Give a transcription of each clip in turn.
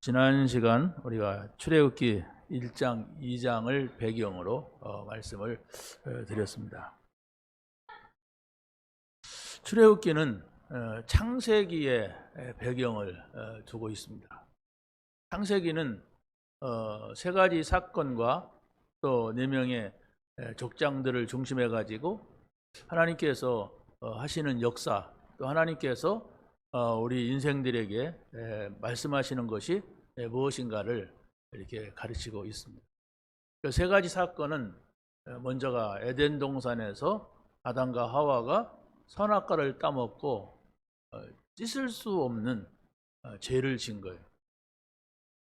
지난 시간 우리가 출애굽기 1장, 2장을 배경으로 말씀을 드렸습니다. 출애굽기는 창세기의 배경을 두고 있습니다. 창세기는 세 가지 사건과 또 네 명의 족장들을 중심해 가지고 하나님께서 하시는 역사, 또 하나님께서 우리 인생들에게 말씀하시는 것이 무엇인가를 이렇게 가르치고 있습니다. 그 세 가지 사건은 먼저가 에덴 동산에서 아담과 하와가 선악과를 따먹고 씻을 수 없는 죄를 진 거예요.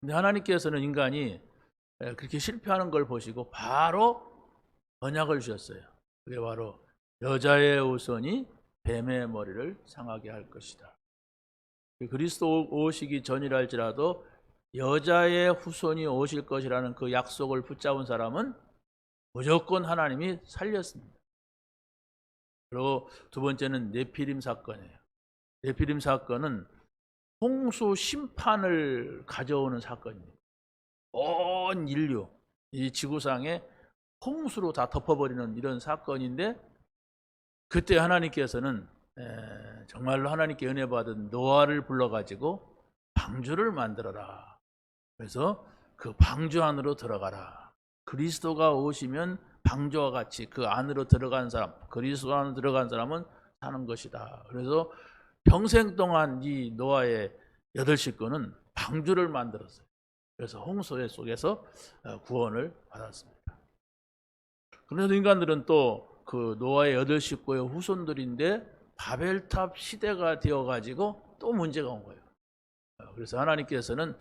근데 하나님께서는 인간이 그렇게 실패하는 걸 보시고 바로 언약을 주셨어요. 그게 바로 여자의 후손이 뱀의 머리를 상하게 할 것이다. 그리스도 오시기 전이랄지라도 여자의 후손이 오실 것이라는 그 약속을 붙잡은 사람은 무조건 하나님이 살렸습니다. 그리고 두 번째는 네피림 사건이에요. 네피림 사건은 홍수 심판을 가져오는 사건입니다. 온 인류, 이 지구상에 홍수로 다 덮어버리는 이런 사건인데, 그때 하나님께서는 정말로 하나님께 은혜 받은 노아를 불러가지고 방주를 만들어라. 그래서 그 방주 안으로 들어가라. 그리스도가 오시면 방주와 같이 그 안으로 들어간 사람, 그리스도 안으로 들어간 사람은 사는 것이다. 그래서 평생 동안 이 노아의 8식구는 방주를 만들었어요. 그래서 홍수 속에서 구원을 받았습니다. 그런데 인간들은 또 그 노아의 8식구의 후손들인데 바벨탑 시대가 되어가지고 또 문제가 온 거예요. 그래서 하나님께서는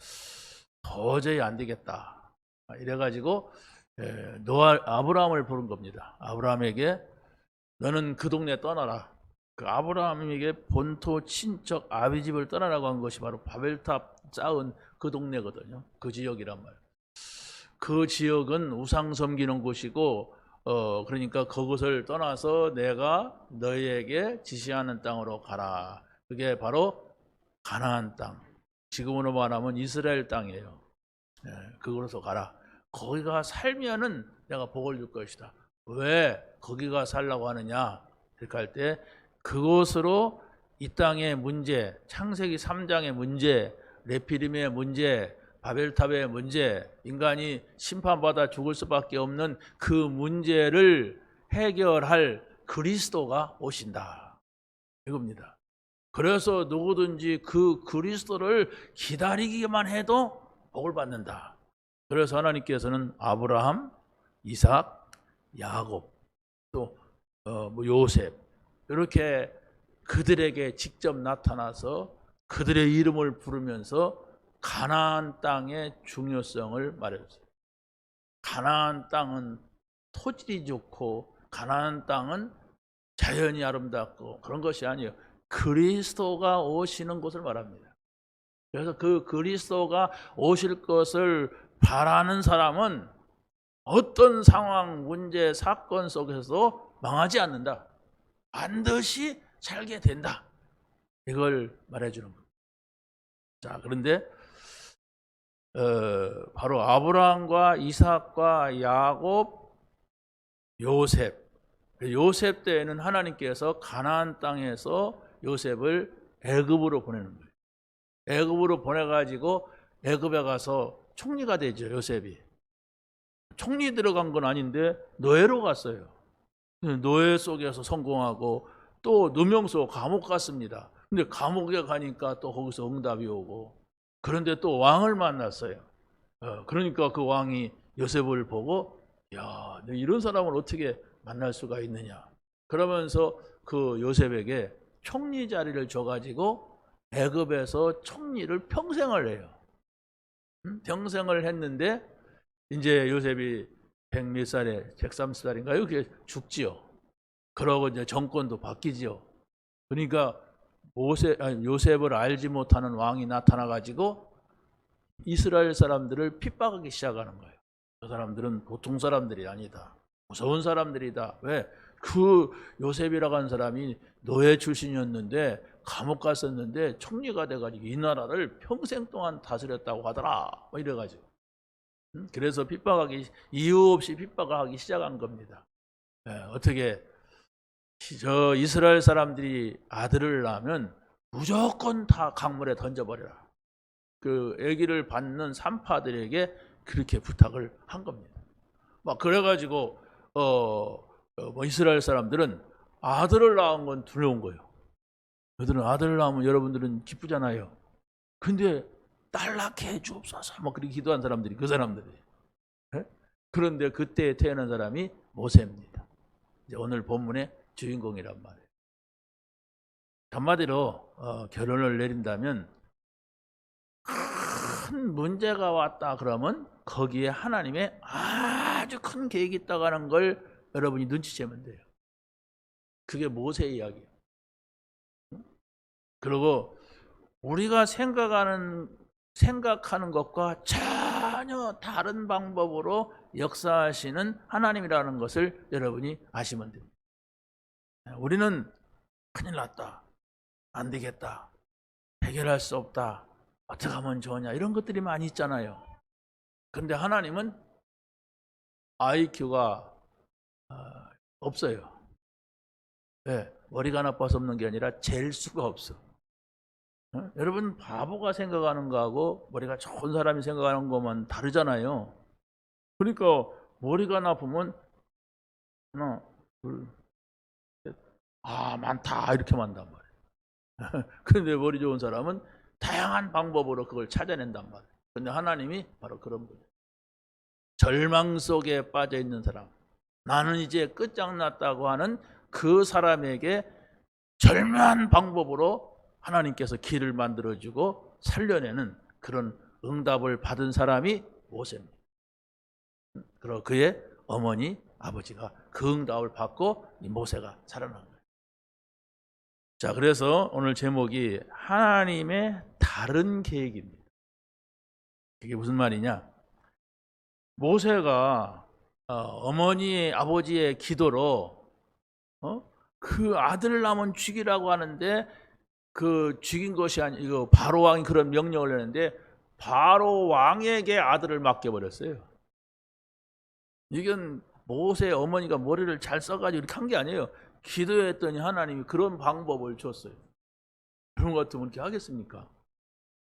도저히 안 되겠다 이래가지고 아브라함을 부른 겁니다. 아브라함에게 너는 그 동네 떠나라. 그 아브라함에게 본토 친척 아비집을 떠나라고 한 것이 바로 바벨탑 쌓은 그 동네거든요. 그 지역이란 말이에요. 그 지역은 우상 섬기는 곳이고 그러니까 그곳을 떠나서 내가 너희에게 지시하는 땅으로 가라. 그게 바로 가나안 땅. 지금으로 말하면 이스라엘 땅이에요. 그곳으로 가라. 거기가 살면은 내가 복을 줄 것이다. 왜 거기가 살라고 하느냐? 이렇게 할 때 그곳으로 이 땅의 문제, 창세기 3장의 문제, 네피림의 문제, 바벨탑의 문제, 인간이 심판받아 죽을 수밖에 없는 그 문제를 해결할 그리스도가 오신다. 이겁니다. 그래서 누구든지 그 그리스도를 기다리기만 해도 복을 받는다. 그래서 하나님께서는 아브라함, 이삭, 야곱, 또 요셉 이렇게 그들에게 직접 나타나서 그들의 이름을 부르면서 가나안 땅의 중요성을 말해줬어요. 가나안 땅은 토질이 좋고 가나안 땅은 자연이 아름답고 그런 것이 아니에요. 그리스도가 오시는 곳을 말합니다. 그래서 그 그리스도가 오실 것을 바라는 사람은 어떤 상황, 문제, 사건 속에서도 망하지 않는다. 반드시 살게 된다. 이걸 말해주는 겁니다. 자, 그런데 바로 아브라함과 이삭과 야곱, 요셉 때에는 하나님께서 가나안 땅에서 요셉을 애굽으로 보내는 거예요. 애굽으로 보내가지고 애굽에 가서 총리가 되죠. 요셉이 총리 들어간 건 아닌데 노예로 갔어요. 노예 속에서 성공하고 또 누명소 감옥 갔습니다. 근데 감옥에 가니까 또 거기서 응답이 오고, 그런데 또 왕을 만났어요. 그러니까 그 왕이 요셉을 보고 야, 너 이런 사람을 어떻게 만날 수가 있느냐. 그러면서 그 요셉에게 총리 자리를 줘가지고 애굽에서 총리를 평생을 해요. 평생을 했는데 이제 요셉이 100몇 살에 130살인가요? 그게 죽지요. 그러고 이제 정권도 바뀌지요. 그러니까 요셉을 알지 못하는 왕이 나타나가지고 이스라엘 사람들을 핍박하기 시작하는 거예요. 그 사람들은 보통 사람들이 아니다. 무서운 사람들이다. 왜? 그 요셉이라고 하는 사람이 노예 출신이었는데 감옥 갔었는데 총리가 돼가지고 이 나라를 평생 동안 다스렸다고 하더라. 뭐 이래가지고. 그래서 이유 없이 핍박을 하기 시작한 겁니다. 어떻게 저 이스라엘 사람들이 아들을 낳으면 무조건 다 강물에 던져버려라. 그 아기를 받는 산파들에게 그렇게 부탁을 한 겁니다. 막 그래가지고 뭐 이스라엘 사람들은 아들을 낳은 건 두려운 거예요. 여러분들은 아들을 낳으면 여러분들은 기쁘잖아요. 근데 딸 낳게 해주옵소서 막 그렇게 기도한 사람들이 그 사람들이. 그런데 그때 태어난 사람이 모세입니다. 이제 오늘 본문의 주인공이란 말이에요. 한마디로 결론을 내린다면 큰 문제가 왔다 그러면 거기에 하나님의 아주 큰 계획이 있다고 하는 걸 여러분이 눈치채면 돼요. 그게 모세의 이야기예요. 그리고 우리가 생각하는 것과 전혀 다른 방법으로 역사하시는 하나님이라는 것을 여러분이 아시면 됩니다. 우리는 큰일 났다, 안 되겠다, 해결할 수 없다, 어떻게 하면 좋으냐 이런 것들이 많이 있잖아요. 그런데 하나님은 IQ가 없어요. 네, 머리가 나빠서 없는 게 아니라 잴 수가 없어. 여러분 바보가 생각하는 거하고 머리가 좋은 사람이 생각하는 것만 다르잖아요. 그러니까 머리가 나쁘면 하나, 둘, 셋, 많다 이렇게 만단 말이에요. 그런데 머리 좋은 사람은 다양한 방법으로 그걸 찾아낸단 말이에요. 그런데 하나님이 바로 그런 거예요. 절망 속에 빠져 있는 사람, 나는 이제 끝장났다고 하는 그 사람에게 절묘한 방법으로 하나님께서 길을 만들어주고 살려내는 그런 응답을 받은 사람이 모세입니다. 그리고 그의 어머니, 아버지가 그 응답을 받고 이 모세가 살아난 거예요. 자, 그래서 오늘 제목이 하나님의 다른 계획입니다. 이게 무슨 말이냐? 모세가 어머니, 아버지의 기도로 그 아들 낳으면 죽이라고 하는데 그 죽인 것이 아니고 바로 왕이 그런 명령을 내는데 바로 왕에게 아들을 맡겨버렸어요. 이건 모세 어머니가 머리를 잘 써가지고 이렇게 한 게 아니에요. 기도했더니 하나님이 그런 방법을 줬어요. 그런 것 같으면 이렇게 하겠습니까?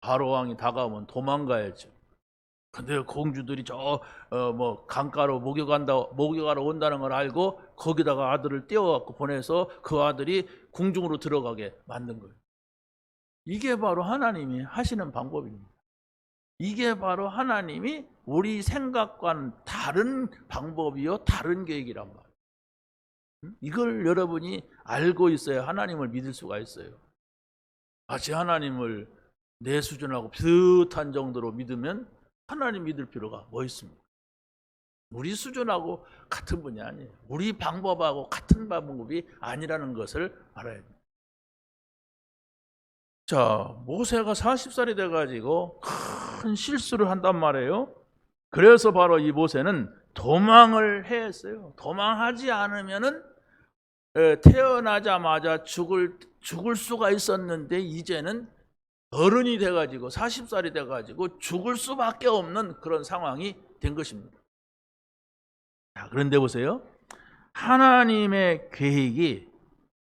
바로 왕이 다가오면 도망가야죠. 근데 공주들이 강가로 목욕하러 온다는 걸 알고 거기다가 아들을 떼어갖고 보내서 그 아들이 궁중으로 들어가게 만든 거예요. 이게 바로 하나님이 하시는 방법입니다. 이게 바로 하나님이 우리 생각과는 다른 방법이요, 다른 계획이란 말이에요. 이걸 여러분이 알고 있어야 하나님을 믿을 수가 있어요. 마치 하나님을 내 수준하고 비슷한 정도로 믿으면 하나님 믿을 필요가 뭐 있습니까? 우리 수준하고 같은 분이 아니에요. 우리 방법하고 같은 방법이 아니라는 것을 알아야 돼요. 자, 모세가 40살이 돼가지고 큰 실수를 한단 말이에요. 그래서 바로 이 모세는 도망을 했어요. 도망하지 않으면은 태어나자마자 죽을 수가 있었는데 이제는 어른이 돼가지고 40살이 돼가지고 죽을 수밖에 없는 그런 상황이 된 것입니다. 자, 그런데 보세요. 하나님의 계획이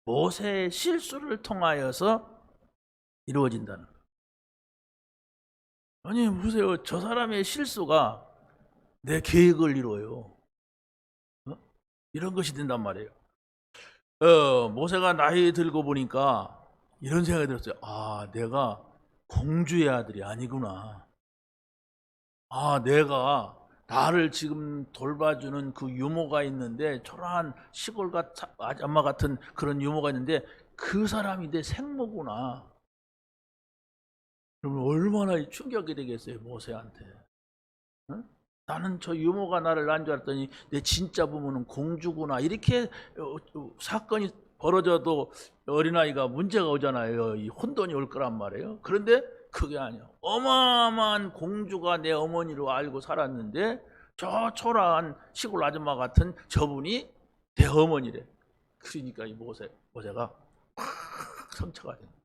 모세의 실수를 통하여서 이루어진다는 거예요. 아니 보세요. 저 사람의 실수가 내 계획을 이루어요. 이런 것이 된단 말이에요. 모세가 나이 들고 보니까 이런 생각이 들었어요. 내가 공주의 아들이 아니구나. 내가 나를 지금 돌봐주는 그 유모가 있는데 초라한 시골 아줌마 같은 그런 유모가 있는데 그 사람이 내 생모구나. 그러면 얼마나 충격이 되겠어요, 모세한테. 나는 저 유모가 나를 낳은 줄 알았더니 내 진짜 부모는 공주구나. 이렇게 사건이 벌어져도 어린아이가 문제가 오잖아요. 이 혼돈이 올 거란 말이에요. 그런데 그게 아니야. 어마어마한 공주가 내 어머니로 알고 살았는데 저 초라한 시골 아줌마 같은 저분이 내 어머니래. 그러니까 이 모세가 상처가 된 거예요.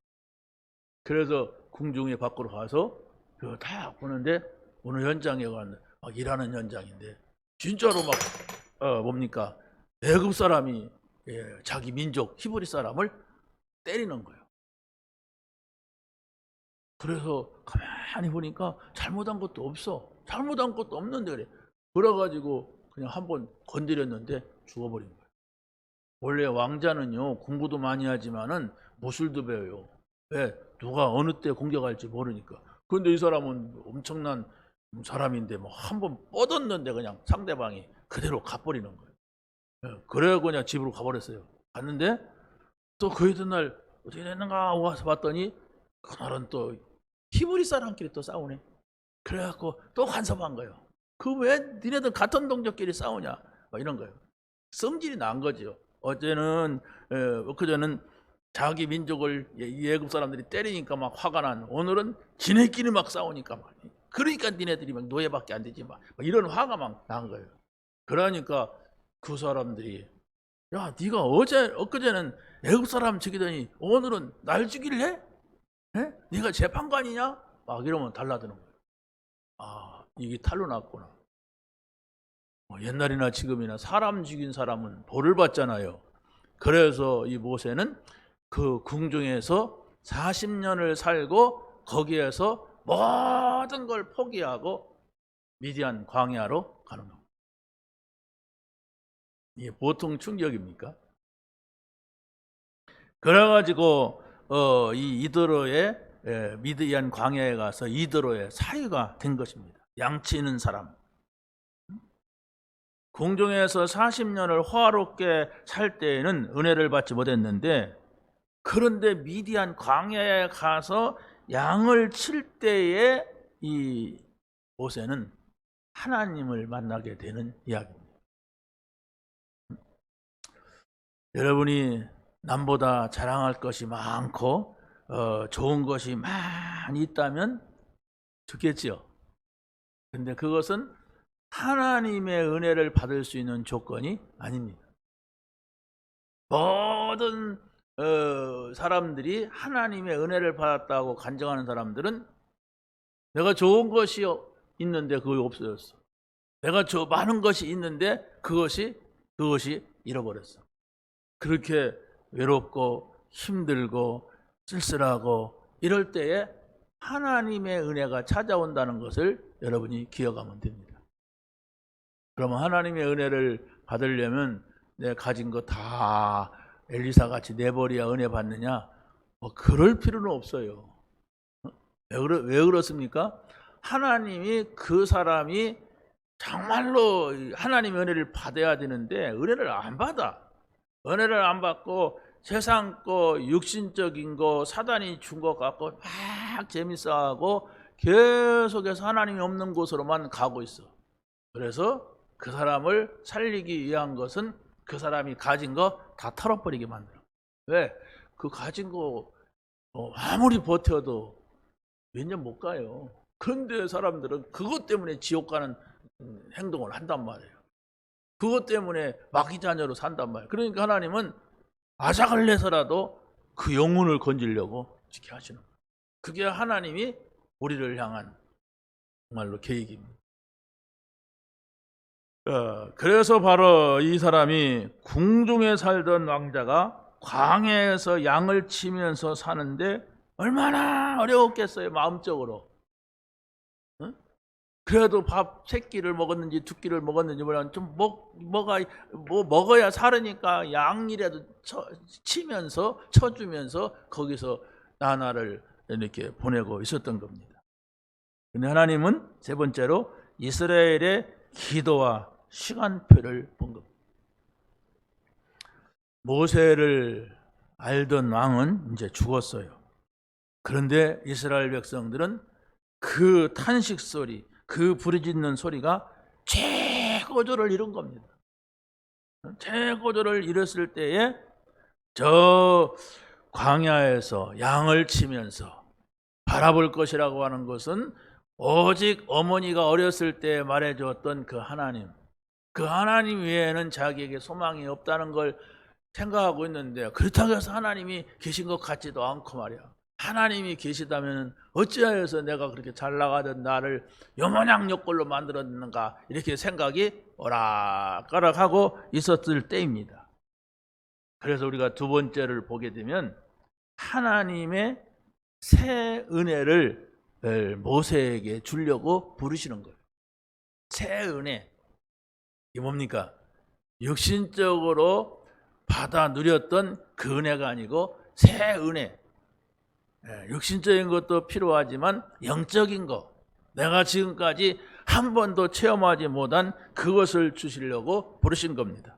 그래서 궁중에 밖으로 가서 그거 다 보는데 어느 현장에 갔는데 막 일하는 현장인데 진짜로 막 뭡니까 애굽 사람이 자기 민족 히브리 사람을 때리는 거예요. 그래서 가만히 보니까 잘못한 것도 없어. 잘못한 것도 없는데 그래. 그래가지고 그냥 한번 건드렸는데 죽어버린 거예요. 원래 왕자는요 공부도 많이 하지만은 무술도 배워요. 왜? 누가 어느 때 공격할지 모르니까. 그런데 이 사람은 엄청난 사람인데 뭐 한번 뻗었는데 그냥 상대방이 그대로 가버리는 거예요. 그래 그냥 집으로 가버렸어요. 갔는데 또 그 이튿날 어떻게 됐는가 와서 봤더니 그날은 또 히브리 사람끼리 또 싸우네. 그래갖고 또 간섭한 거예요. 그 왜 니네들 같은 동족끼리 싸우냐 막 이런 거예요. 성질이 난 거죠. 어제는 그전은 자기 민족을 예굽 사람들이 때리니까 막 화가 난, 오늘은 지네끼리 막 싸우니까 막 그러니까 니네들이 막 노예밖에 안 되지 막 이런 화가 막 난 거예요. 그러니까 그 사람들이 야 네가 엊그제는 애굽 사람 죽이더니 오늘은 날 죽일래? 네가 재판관이냐? 막 이러면 달라드는 거예요. 아 이게 탈로 났구나. 옛날이나 지금이나 사람 죽인 사람은 벌을 받잖아요. 그래서 이 모세는 그 궁중에서 40년을 살고 거기에서 모든 걸 포기하고 미디안 광야로 가는 겁니다. 이게 보통 충격입니까? 그래가지고 이 이드로의 미디안 광야에 가서 이드로의 사위가 된 것입니다. 양치 있는 사람. 궁중에서 40년을 화롭게 살 때에는 은혜를 받지 못했는데 그런데 미디안 광야에 가서 양을 칠 때에 이 모세는 하나님을 만나게 되는 이야기입니다. 여러분이 남보다 자랑할 것이 많고 좋은 것이 많이 있다면 좋겠지요. 근데 그것은 하나님의 은혜를 받을 수 있는 조건이 아닙니다. 모든 사람들이 하나님의 은혜를 받았다고 간증하는 사람들은 내가 좋은 것이 있는데 그게 없어졌어. 내가 많은 것이 있는데 그것이 잃어버렸어. 그렇게 외롭고 힘들고 쓸쓸하고 이럴 때에 하나님의 은혜가 찾아온다는 것을 여러분이 기억하면 됩니다. 그러면 하나님의 은혜를 받으려면 내가 가진 거 다 엘리사같이 내버려야 은혜 받느냐? 뭐 그럴 필요는 없어요. 왜 그렇습니까? 하나님이 그 사람이 정말로 하나님의 은혜를 받아야 되는데 은혜를 안 받아. 은혜를 안 받고 세상 거 육신적인 거 사단이 준 것 갖고 막 재밌어하고 계속해서 하나님이 없는 곳으로만 가고 있어. 그래서 그 사람을 살리기 위한 것은 그 사람이 가진 거 다 털어버리게 만들어. 왜? 그 가진 거 아무리 버텨도 몇 년 못 가요. 그런데 사람들은 그것 때문에 지옥 가는 행동을 한단 말이에요. 그것 때문에 마귀 자녀로 산단 말이에요. 그러니까 하나님은 아작을 내서라도 그 영혼을 건지려고 지켜 하시는 거예요. 그게 하나님이 우리를 향한 정말로 계획입니다. 그래서 바로 이 사람이 궁중에 살던 왕자가 광야에서 양을 치면서 사는데 얼마나 어려웠겠어요, 마음적으로. 응? 그래도 밥 3끼를 먹었는지 2끼를 먹었는지 몰라 좀 먹어야 살으니까 양이라도 치면서 쳐주면서 거기서 나날을 이렇게 보내고 있었던 겁니다. 근데 하나님은 세 번째로 이스라엘의 기도와 시간표를 본 겁니다. 모세를 알던 왕은 이제 죽었어요. 그런데 이스라엘 백성들은 그 탄식 소리, 그 부르짖는 소리가 최고조를 이룬 겁니다. 최고조를 이뤘을 때에 저 광야에서 양을 치면서 바라볼 것이라고 하는 것은 오직 어머니가 어렸을 때 말해주었던 그 하나님 외에는 자기에게 소망이 없다는 걸 생각하고 있는데 그렇다고 해서 하나님이 계신 것 같지도 않고 말이야. 하나님이 계시다면 어찌하여서 내가 그렇게 잘 나가던 나를 요모양 욕걸로 만들었는가, 이렇게 생각이 오락가락하고 있었을 때입니다. 그래서 우리가 두 번째를 보게 되면 하나님의 새 은혜를 모세에게 주려고 부르시는 거예요. 새 은혜. 이게 뭡니까? 육신적으로 받아 누렸던 그 은혜가 아니고 새 은혜. 육신적인 것도 필요하지만 영적인 것, 내가 지금까지 한 번도 체험하지 못한 그것을 주시려고 부르신 겁니다.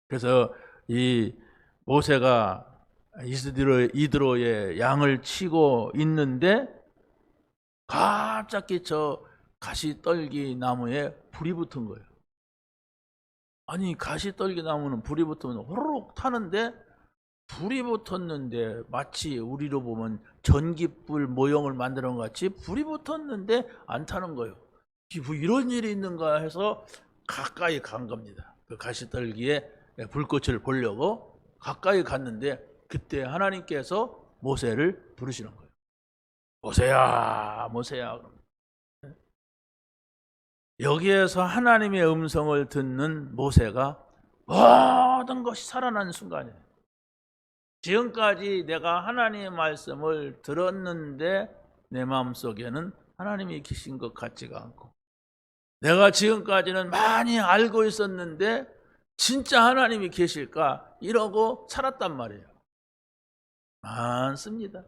그래서 이 모세가 이드로의 양을 치고 있는데 갑자기 저 가시떨기 나무에 불이 붙은 거예요. 아니, 가시떨기 나무는 불이 붙으면 호로록 타는데, 불이 붙었는데 마치 우리로 보면 전기불 모형을 만드는 것 같이 불이 붙었는데 안 타는 거예요. 이런 일이 있는가 해서 가까이 간 겁니다. 그 가시떨기에 불꽃을 보려고 가까이 갔는데 그때 하나님께서 모세를 부르시는 거예요. 모세야, 모세야. 여기에서 하나님의 음성을 듣는 모세가 모든 것이 살아난 순간이에요. 지금까지 내가 하나님의 말씀을 들었는데 내 마음속에는 하나님이 계신 것 같지가 않고, 내가 지금까지는 많이 알고 있었는데 진짜 하나님이 계실까 이러고 살았단 말이에요. 많습니다.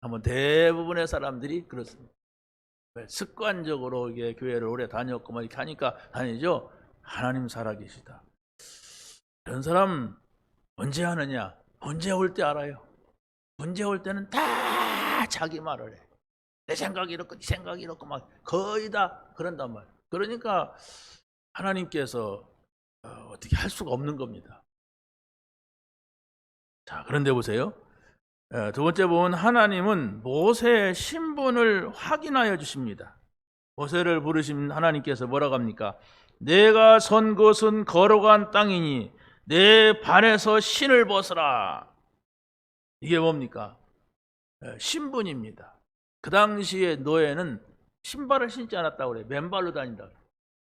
아마 대부분의 사람들이 그렇습니다. 습관적으로 이게 교회를 오래 다녔고 뭐 이렇게 하니까 다니죠. 하나님 살아계시다. 이런 사람 언제 하느냐? 문제 올 때 알아요. 문제 올 때는 다 자기 말을 해. 내 생각이 이렇고 네 생각이 이렇고 막 거의 다 그런단 말이에요. 그러니까 하나님께서 어떻게 할 수가 없는 겁니다. 자, 그런데 보세요. 두 번째 보면 하나님은 모세의 신분을 확인하여 주십니다. 모세를 부르신 하나님께서 뭐라고 합니까? 내가 선 곳은 걸어간 땅이니 내 발에서 신을 벗으라. 이게 뭡니까? 신분입니다. 그 당시에 노예는 신발을 신지 않았다고 그래요. 맨발로 다닌다.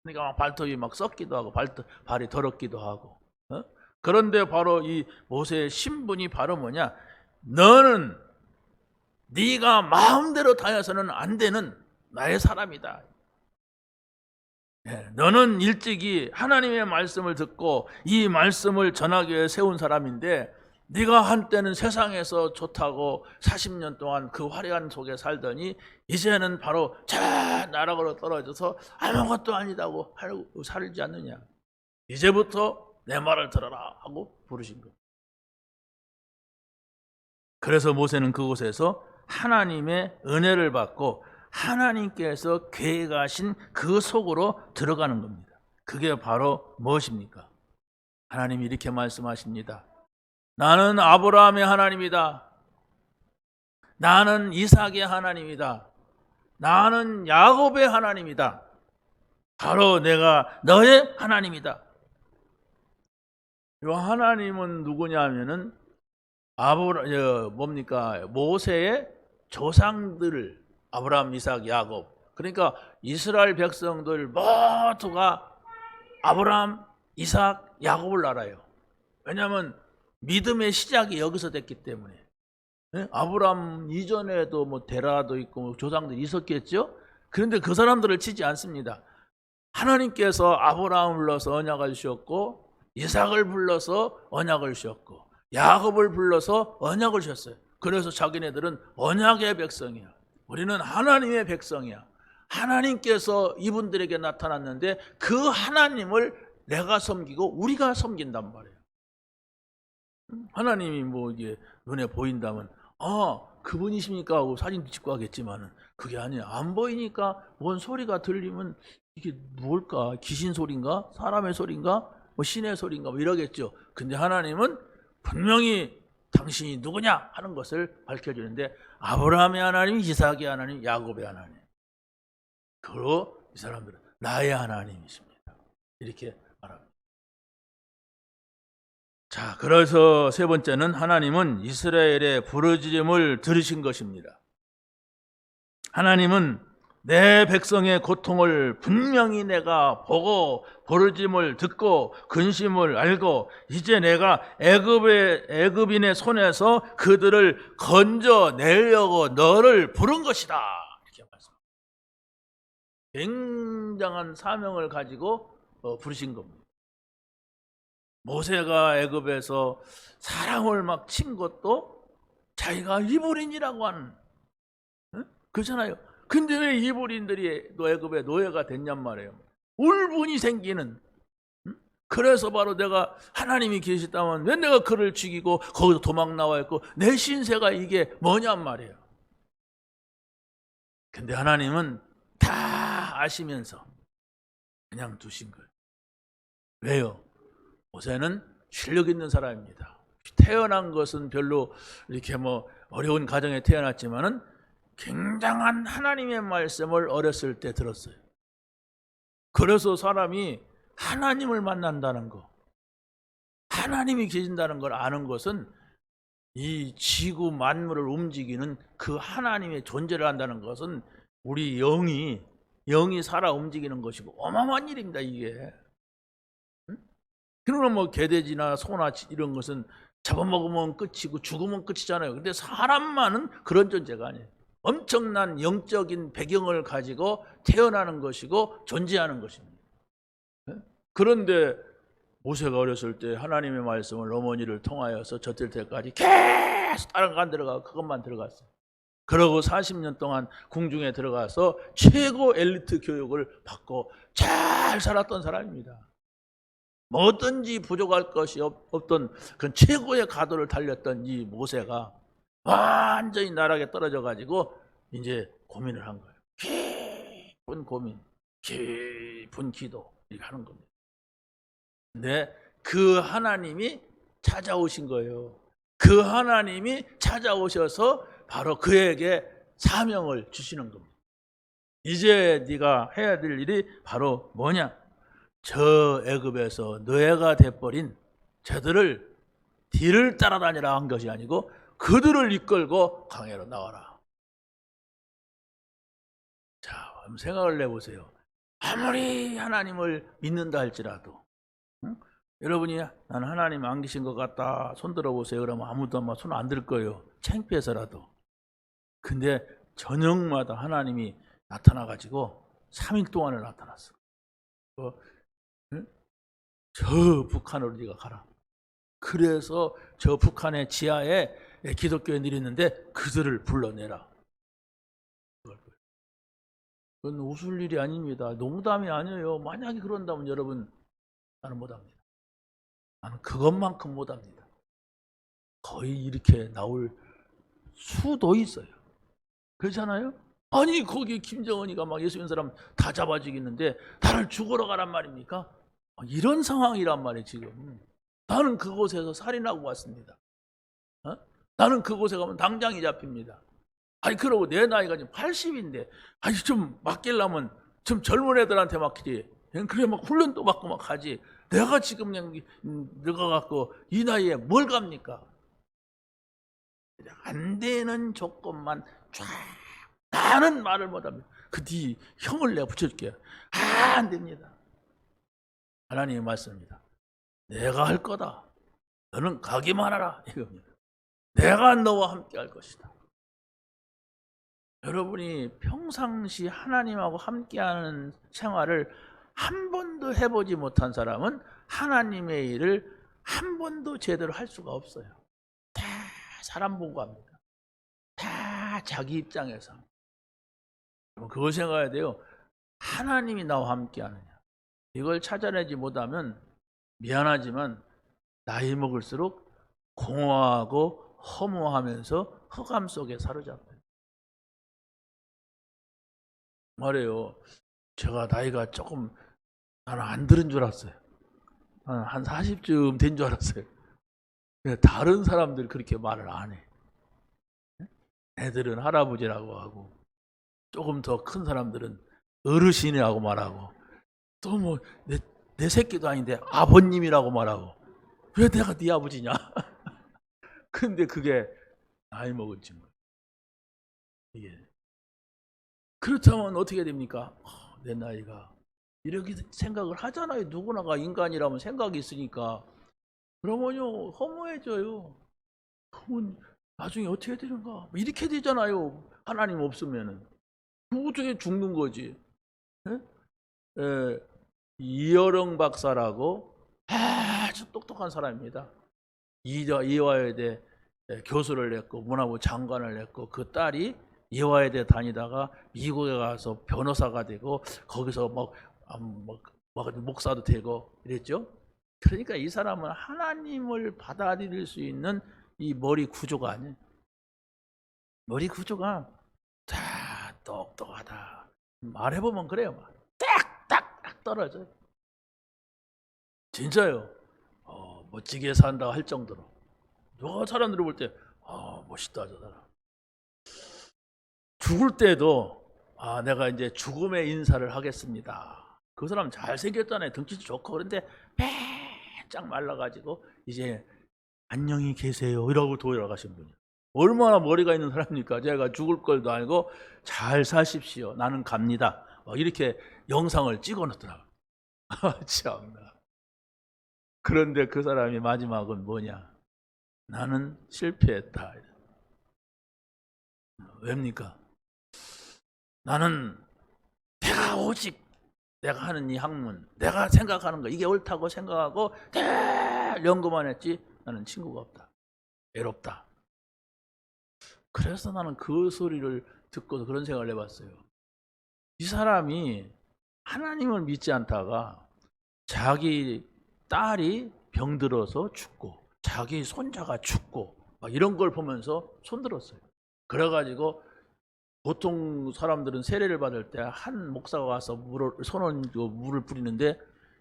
그러니까 발톱이 막 썩기도 하고 발이 더럽기도 하고. 그런데 바로 이 모세의 신분이 바로 뭐냐? 너는 네가 마음대로 다녀서는 안 되는 나의 사람이다. 너는 일찍이 하나님의 말씀을 듣고 이 말씀을 전하기 위해 세운 사람인데, 네가 한때는 세상에서 좋다고 40년 동안 그 화려한 속에 살더니 이제는 바로 저 나락으로 떨어져서 아무것도 아니다고 하고 살지 않느냐. 이제부터 내 말을 들어라 하고 부르신 거예요. 그래서 모세는 그곳에서 하나님의 은혜를 받고 하나님께서 계획하신 그 속으로 들어가는 겁니다. 그게 바로 무엇입니까? 하나님이 이렇게 말씀하십니다. 나는 아브라함의 하나님이다. 나는 이삭의 하나님이다. 나는 야곱의 하나님이다. 바로 내가 너의 하나님이다. 이 하나님은 누구냐 하면은 모세의 조상들을, 아브라함, 이삭, 야곱, 그러니까 이스라엘 백성들 모두가 아브라함, 이삭, 야곱을 알아요. 왜냐하면 믿음의 시작이 여기서 됐기 때문에. 아브라함 이전에도 뭐 데라도 있고 조상들이 있었겠죠. 그런데 그 사람들을 치지 않습니다. 하나님께서 아브라함을 불러서 언약을 주셨고, 이삭을 불러서 언약을 주셨고, 야곱을 불러서 언약을 주셨어요. 그래서 자기네들은 언약의 백성이야. 우리는 하나님의 백성이야. 하나님께서 이분들에게 나타났는데 그 하나님을 내가 섬기고 우리가 섬긴단 말이에요. 하나님이 뭐 이게 눈에 보인다면 그분이십니까 하고 사진도 찍고 하겠지만은 그게 아니에요. 안 보이니까 뭔 소리가 들리면 이게 뭘까? 귀신 소리인가? 사람의 소리인가? 뭐 신의 소리인가? 뭐 이러겠죠. 근데 하나님은 분명히 당신이 누구냐 하는 것을 밝혀주는데, 아브라함의 하나님, 이삭의 하나님, 야곱의 하나님, 그리고 이 사람들은 나의 하나님이십니다. 이렇게 말합니다. 자, 그래서 세 번째는 하나님은 이스라엘의 부르짖음을 들으신 것입니다. 하나님은 내 백성의 고통을 분명히 내가 보고 부르짖음을 듣고 근심을 알고 이제 내가 애굽인의 손에서 그들을 건져내려고 너를 부른 것이다. 이렇게 말씀합니다. 굉장한 사명을 가지고 부르신 겁니다. 모세가 애굽에서 사람을 막 친 것도 자기가 이브린이라고 하는, 그렇잖아요. 근데 왜 이브린들이 애굽의 노예가 됐냔 말이에요. 울분이 생기는. 그래서 바로 내가 하나님이 계시다면 왜 내가 그를 죽이고 거기서 도망 나와 있고 내 신세가 이게 뭐냔 말이에요. 근데 하나님은 다 아시면서 그냥 두신 거예요. 왜요? 모세는 실력 있는 사람입니다. 태어난 것은 별로 이렇게 어려운 가정에 태어났지만은 굉장한 하나님의 말씀을 어렸을 때 들었어요. 그래서 사람이 하나님을 만난다는 거, 하나님이 계신다는 걸 아는 것은 이 지구 만물을 움직이는 그 하나님의 존재를 한다는 것은 우리 영이 살아 움직이는 것이고 어마어마한 일입니다, 이게. 그러면 개돼지나 소나 이런 것은 잡아먹으면 끝이고 죽으면 끝이잖아요. 근데 사람만은 그런 존재가 아니에요. 엄청난 영적인 배경을 가지고 태어나는 것이고 존재하는 것입니다. 그런데 모세가 어렸을 때 하나님의 말씀을 어머니를 통하여서 젖을 때까지 계속 다른 거 안 들어가고 그것만 들어갔어요. 그러고 40년 동안 궁중에 들어가서 최고 엘리트 교육을 받고 잘 살았던 사람입니다. 뭐든지 부족할 것이 없던 그 최고의 가도를 달렸던 이 모세가 완전히 나락에 떨어져 가지고 이제 고민을 한 거예요. 깊은 고민, 깊은 기도 이렇게 하는 겁니다. 근데 그 하나님이 찾아오신 거예요. 그 하나님이 찾아오셔서 바로 그에게 사명을 주시는 겁니다. 이제 네가 해야 될 일이 바로 뭐냐? 저 애굽에서 노예가 돼버린 저들을 뒤를 따라다니라 한 것이 아니고 그들을 이끌고 광야로 나와라. 자, 한번 생각을 해보세요. 아무리 하나님을 믿는다 할지라도 여러분이 나는 하나님 안 계신 것 같다 손 들어보세요. 그러면 아무도 아마 손 안 들 거예요. 창피해서라도. 근데 저녁마다 하나님이 나타나가지고 3일 동안을 나타났어. 저 북한으로 네가 가라. 그래서 저 북한의 지하에 기독교인들이 있는데 그들을 불러내라. 그건 웃을 일이 아닙니다. 농담이 아니에요. 만약에 그런다면 여러분, 나는 못합니다. 나는 그것만큼 못합니다. 거의 이렇게 나올 수도 있어요. 그렇잖아요? 아니 거기 김정은이가 막 예수 믿는 사람 다 잡아 죽이는데 나를 죽으러 가란 말입니까? 이런 상황이란 말이에요. 지금 나는 그곳에서 살인하고 왔습니다. 나는 그곳에 가면 당장이 잡힙니다. 아니 그러고 내 나이가 지금 80인데 아니 좀 맡기려면 좀 젊은 애들한테 맡기지. 그래 막 훈련도 받고 막 하지. 내가 지금 그냥 늙어갖고 이 나이에 뭘 갑니까? 안 되는 조건만 쫙 나는 말을 못합니다. 그 뒤 형을 내가 붙여줄게요. 안 됩니다. 하나님의 말씀입니다. 내가 할 거다. 너는 가기만 하라. 이겁니다. 내가 너와 함께 할 것이다. 여러분이 평상시 하나님하고 함께하는 생활을 한 번도 해보지 못한 사람은 하나님의 일을 한 번도 제대로 할 수가 없어요. 다 사람 보고 합니다. 다 자기 입장에서. 그걸 생각해야 돼요. 하나님이 나와 함께하느냐. 이걸 찾아내지 못하면 미안하지만 나이 먹을수록 공허하고 허무하면서 흑암 속에 사로잡혀요. 말해요. 제가 나이가 조금 나는 안 들은 줄 알았어요. 한 40쯤 된 줄 알았어요. 다른 사람들 그렇게 말을 안 해. 애들은 할아버지라고 하고 조금 더 큰 사람들은 어르신이라고 말하고 또 뭐 내 새끼도 아닌데 아버님이라고 말하고 왜 내가 네 아버지냐? 근데 그게 나이 먹은 친구. 이게 그렇다면 어떻게 됩니까? 내 나이가 이렇게 생각을 하잖아요. 누구나가 인간이라면 생각이 있으니까. 그러면요 허무해져요. 그러면 나중에 어떻게 되는가? 이렇게 되잖아요. 하나님 없으면은 도저히 죽는 거지. 예? 예, 이여령 박사라고 아주 똑똑한 사람입니다. 이화여대 교수를 냈고 문화부 장관을 냈고 그 딸이 이화여대 다니다가 미국에 가서 변호사가 되고 거기서 목사도 되고 이랬죠. 그러니까 이 사람은 하나님을 받아들일 수 있는 이 머리 구조가 아니에요. 머리 구조가 다 똑똑하다. 말해보면 그래요. 딱딱딱 떨어져요. 진짜요. 멋지게 산다 할 정도로. 누가 사람들이 볼 때 멋있다 저 사람. 죽을 때도 내가 이제 죽음의 인사를 하겠습니다. 그 사람 잘생겼잖아요. 등치도 좋고. 그런데 빼짝 말라가지고 이제 안녕히 계세요 이러고 돌아가신 분이에요. 얼마나 머리가 있는 사람입니까? 제가 죽을 걸도 알고 잘 사십시오. 나는 갑니다. 이렇게 영상을 찍어놓더라고요. 참나. 그런데 그 사람이 마지막은 뭐냐? 나는 실패했다. 왜입니까? 나는 내가 오직 내가 하는 이 학문, 내가 생각하는 거 이게 옳다고 생각하고 연구만 했지 나는 친구가 없다. 외롭다. 그래서 나는 그 소리를 듣고서 그런 생각을 해봤어요. 이 사람이 하나님을 믿지 않다가 자기 딸이 병들어서 죽고 자기 손자가 죽고 막 이런 걸 보면서 손들었어요. 그래가지고 보통 사람들은 세례를 받을 때 한 목사가 와서 물을 뿌리는데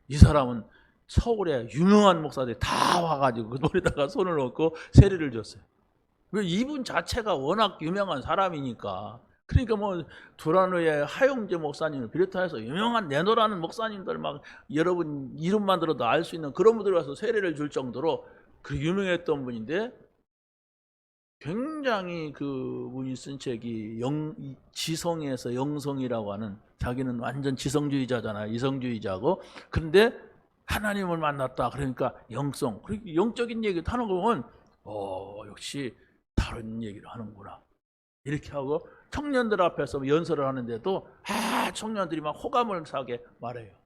이 사람은 서울에 유명한 목사들이 다 와가지고 그 물에다가 손을 넣고 세례를 줬어요. 이분 자체가 워낙 유명한 사람이니까. 그러니까 두라노의 하용재 목사님을 비롯해서 유명한 내노라는 목사님들 막 여러분 이름만 들어도 알 수 있는 그런 분들 와서 세례를 줄 정도로 그 유명했던 분인데 굉장히 그 분이 쓴 책이 지성에서 영성이라고 하는, 자기는 완전 지성주의자잖아요. 이성주의자고. 그런데 하나님을 만났다. 그러니까 영성. 영적인 얘기를 하는 거 보면 역시 다른 얘기를 하는구나. 이렇게 하고 청년들 앞에서 연설을 하는데도 청년들이 막 호감을 사게 말해요.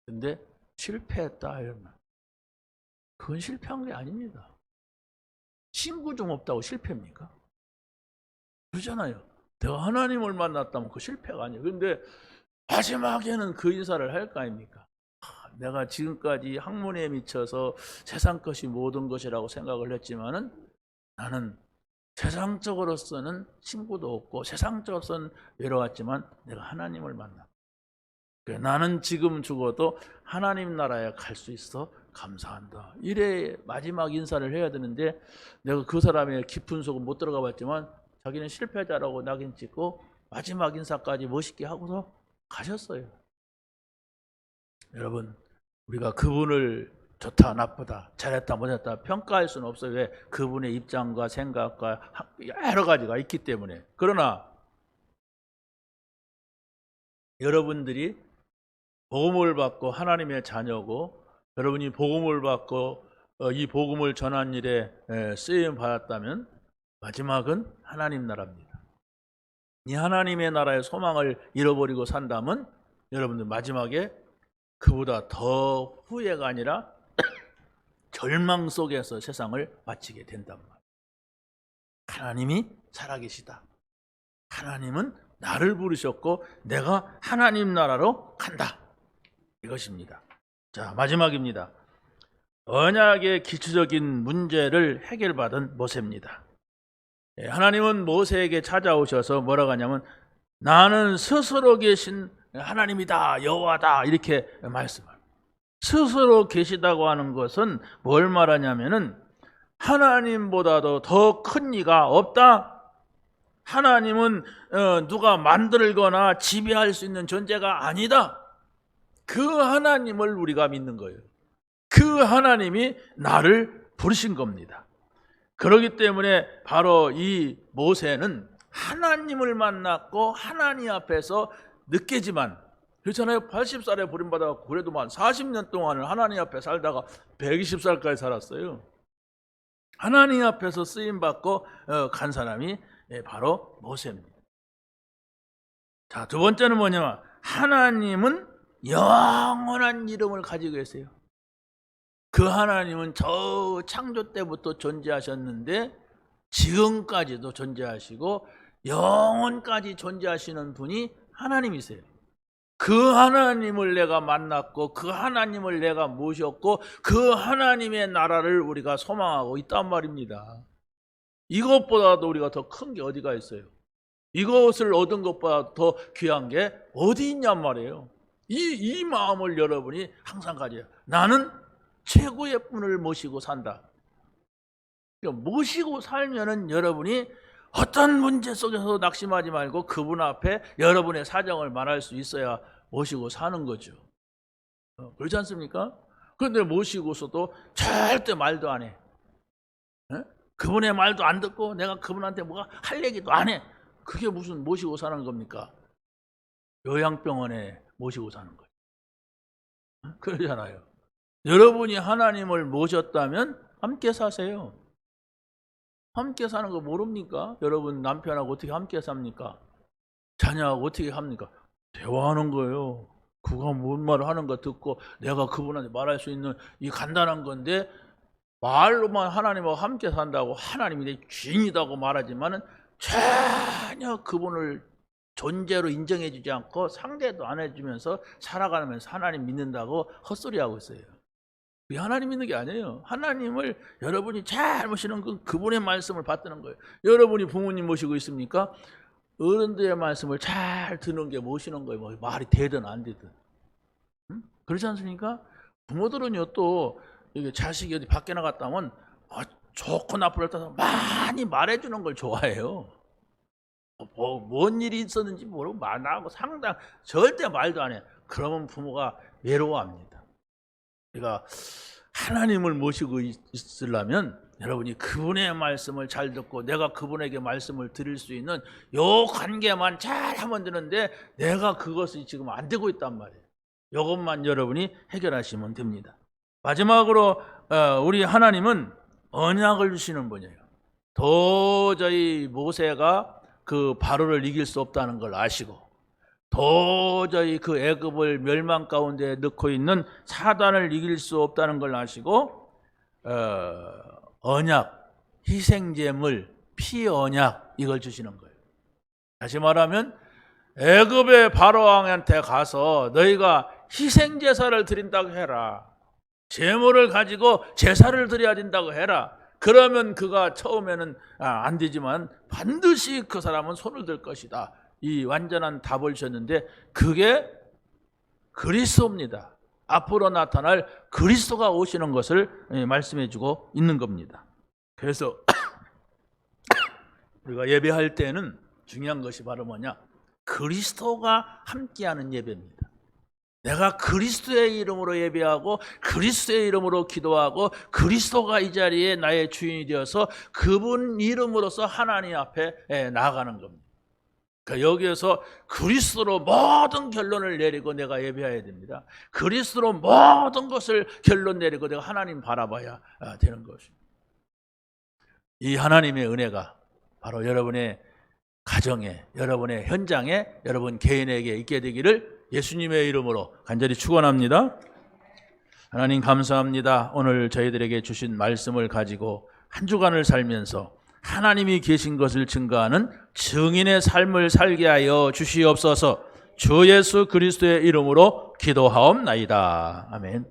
근데 실패했다 이러면 그건 실패한 게 아닙니다. 친구 좀 없다고 실패입니까? 그러잖아요. 내가 하나님을 만났다면 그 실패가 아니에요. 그런데 마지막에는 그 인사를 할 거 아닙니까? 내가 지금까지 학문에 미쳐서 세상 것이 모든 것이라고 생각을 했지만은 나는 세상적으로서는 친구도 없고 세상적으로서는 외로웠지만 내가 하나님을 만났다. 나는 지금 죽어도 하나님 나라에 갈 수 있어 감사한다. 이래 마지막 인사를 해야 되는데 내가 그 사람의 깊은 속은 못 들어가 봤지만 자기는 실패자라고 낙인 찍고 마지막 인사까지 멋있게 하고서 가셨어요. 여러분, 우리가 그분을 좋다 나쁘다 잘했다 못했다 평가할 수는 없어요. 왜? 그분의 입장과 생각과 여러 가지가 있기 때문에. 그러나 여러분들이 복음을 받고 하나님의 자녀고 여러분이 복음을 받고 이 복음을 전한 일에 쓰임 받았다면 마지막은 하나님 나라입니다. 이 하나님의 나라의 소망을 잃어버리고 산다면 여러분들 마지막에 그보다 더 후회가 아니라 절망 속에서 세상을 마치게 된단 말이에요. 하나님이 살아계시다. 하나님은 나를 부르셨고 내가 하나님 나라로 간다. 이것입니다. 자, 마지막입니다. 언약의 기초적인 문제를 해결받은 모세입니다. 하나님은 모세에게 찾아오셔서 뭐라고 하냐면 나는 스스로 계신 하나님이다, 여호와다 이렇게 말씀합니다. 스스로 계시다고 하는 것은 뭘 말하냐면은 하나님보다도 더 큰 이가 없다. 하나님은 누가 만들거나 지배할 수 있는 존재가 아니다. 그 하나님을 우리가 믿는 거예요. 그 하나님이 나를 부르신 겁니다. 그렇기 때문에 바로 이 모세는 하나님을 만났고 하나님 앞에서 늦게지만, 그렇잖아요. 80살에 버림받아서 그래도 40년 동안을 하나님 앞에 살다가 120살까지 살았어요. 하나님 앞에서 쓰임받고 간 사람이 바로 모세입니다. 자, 두 번째는 뭐냐면 하나님은 영원한 이름을 가지고 계세요. 그 하나님은 저 창조 때부터 존재하셨는데 지금까지도 존재하시고 영원까지 존재하시는 분이 하나님이세요. 그 하나님을 내가 만났고 그 하나님을 내가 모셨고 그 하나님의 나라를 우리가 소망하고 있단 말입니다. 이것보다도 우리가 더 큰 게 어디가 있어요? 이것을 얻은 것보다 더 귀한 게 어디 있냔 말이에요. 이 마음을 여러분이 항상 가져요. 나는 최고의 분을 모시고 산다. 모시고 살면은 여러분이 어떤 문제 속에서 낙심하지 말고 그분 앞에 여러분의 사정을 말할 수 있어야 모시고 사는 거죠. 그렇지 않습니까? 그런데 모시고서도 절대 말도 안 해. 그분의 말도 안 듣고 내가 그분한테 뭐가 할 얘기도 안 해. 그게 무슨 모시고 사는 겁니까? 요양병원에 모시고 사는 거예요. 그러잖아요. 여러분이 하나님을 모셨다면 함께 사세요. 함께 사는 거 모릅니까? 여러분 남편하고 어떻게 함께 삽니까? 자녀하고 어떻게 합니까? 대화하는 거예요. 그가 뭔 말을 하는 거 듣고 내가 그분한테 말할 수 있는 이 간단한 건데, 말로만 하나님하고 함께 산다고 하나님이 내 주인이라고 말하지만은 전혀 그분을 존재로 인정해 주지 않고 상대도 안 해주면서 살아가면서 하나님 믿는다고 헛소리하고 있어요. 그게 하나님 믿는 게 아니에요. 하나님을 여러분이 잘 모시는 그분의 말씀을 받드는 거예요. 여러분이 부모님 모시고 있습니까? 어른들의 말씀을 잘 듣는 게 모시는 거예요. 뭐 말이 되든 안 되든. 그렇지 않습니까? 부모들은요, 또 이게 자식이 어디 밖에 나갔다면 좋고 나쁘를 따서 많이 말해주는 걸 좋아해요. 뭔 일이 있었는지 모르고 말하고 상당 절대 말도 안 해. 그러면 부모가 외로워합니다. 그러니까 하나님을 모시고 있으려면 여러분이 그분의 말씀을 잘 듣고 내가 그분에게 말씀을 드릴 수 있는 요 관계만 잘 하면 되는데, 내가 그것이 지금 안 되고 있단 말이에요. 이것만 여러분이 해결하시면 됩니다. 마지막으로 우리 하나님은 언약을 주시는 분이에요. 도저히 모세가 그 바로를 이길 수 없다는 걸 아시고, 도저히 그 애굽을 멸망 가운데 넣고 있는 사단을 이길 수 없다는 걸 아시고, 언약, 희생제물, 피 언약, 이걸 주시는 거예요. 다시 말하면 애굽의 바로 왕한테 가서 너희가 희생제사를 드린다고 해라. 제물을 가지고 제사를 드려야 된다고 해라. 그러면 그가 처음에는 안 되지만 반드시 그 사람은 손을 들 것이다. 이 완전한 답을 줬는데, 그게 그리스도입니다. 앞으로 나타날 그리스도가 오시는 것을 말씀해 주고 있는 겁니다. 그래서 우리가 예배할 때는 중요한 것이 바로 뭐냐? 그리스도가 함께하는 예배입니다. 내가 그리스도의 이름으로 예배하고 그리스도의 이름으로 기도하고 그리스도가 이 자리에 나의 주인이 되어서 그분 이름으로서 하나님 앞에 나아가는 겁니다. 그러니까 여기에서 그리스도로 모든 결론을 내리고 내가 예배해야 됩니다. 그리스도로 모든 것을 결론 내리고 내가 하나님 바라봐야 되는 것입니다. 이 하나님의 은혜가 바로 여러분의 가정에, 여러분의 현장에, 여러분 개인에게 있게 되기를 예수님의 이름으로 간절히 축원합니다. 하나님 감사합니다. 오늘 저희들에게 주신 말씀을 가지고 한 주간을 살면서 하나님이 계신 것을 증거하는 증인의 삶을 살게 하여 주시옵소서. 주 예수 그리스도의 이름으로 기도하옵나이다. 아멘.